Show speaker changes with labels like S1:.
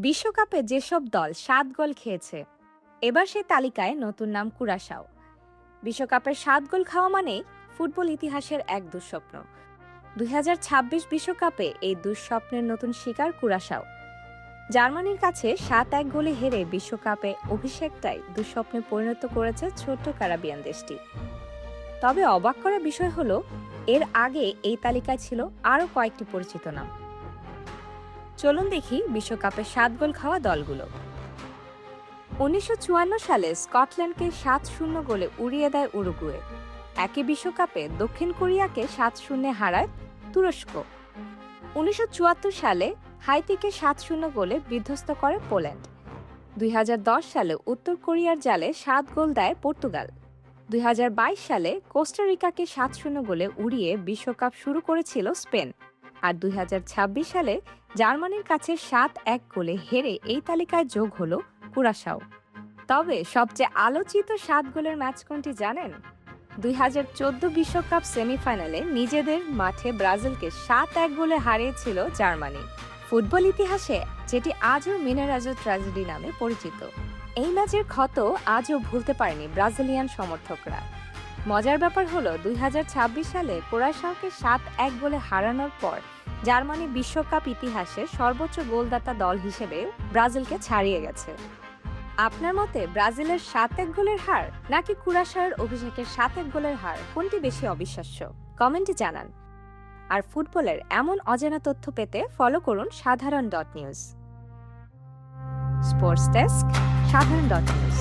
S1: বিশ্বকাপে যেসব দল ৭ গোল খেয়েছে, এবার সেই তালিকায় নতুন নাম কুরাশাও। বিশ্বকাপের ৭ গোল খাওয়া মানেই ফুটবল ইতিহাসের এক দুঃস্বপ্ন। ২০২৬ বিশ্বকাপে এই দুঃস্বপ্নের নতুন শিকার কুরাশাও। জার্মানির কাছে ৭-১ গোলে হেরে বিশ্বকাপে অভিষেকটাই দুঃস্বপ্নে পরিণত করেছে ছোট্ট ক্যারিবিয়ান দেশটি। তবে অবাক করার বিষয় হলো, এর আগে এই তালিকায় ছিল আরও কয়েকটি পরিচিত নাম। চলুন দেখি বিশ্বকাপে ৭ গোল খাওয়া দলগুলো। ১৯৫৪ সালে স্কটল্যান্ডকে ৭-০ গোলে উড়িয়ে দেয় উরুগুয়ে। একই বিশ্বকাপে দক্ষিণ কোরিয়াকে ৭-০ হারায় তুরস্ক। ১৯৭৪ সালে হাইতিকে ৭-০ গোলে বিধ্বস্ত করে পোল্যান্ড। ২০১০ সালে উত্তর কোরিয়ার জালে ৭ গোল দেয় পর্তুগাল। ২০২২ সালে কোস্টারিকাকে ৭-০ গোলে উড়িয়ে বিশ্বকাপ শুরু করেছিল স্পেন। আর ২০২৬ সালে জার্মানির কাছে ৭-১ গোলে হেরে এই তালিকায় যোগ হলো কুরাশাও। তবে সবচেয়ে আলোচিত ৭ গোলের ম্যাচ কোনটি জানেন? ২০১৪ বিশ্বকাপ সেমিফাইনালে নিজেদের মাঠে ব্রাজিলকে ৭-১ গোলে হারিয়েছিল জার্মানি। ফুটবল ইতিহাসে যেটি আজও মিনারাজো ট্র্যাজেডি নামে পরিচিত। এই ম্যাচের ক্ষত আজও ভুলতে পারেনি ব্রাজিলিয়ান সমর্থকরা। মজার ব্যাপার হলো, ২০২৬ সালে কুরাশাওকে ৭-১ গোলে হারানোর পর জার্মানি বিশ্বকাপ ইতিহাসে সর্বোচ্চ গোলদাতা দল হিসেবে ব্রাজিলকে ছাড়িয়ে গেছে। আপনার মতে ব্রাজিলের ৭-১ গোলের হার নাকি কুরাশাওয়ের অভিষেকের ৭-১ গোলের হার কোনটি বেশি অবিশ্বাস্য? কমেন্টে জানান। আর ফুটবলের এমন অজানা তথ্য পেতে ফলো করুন সাধারণ.নিউজ। Sports desk, সাধারণ.নিউজ।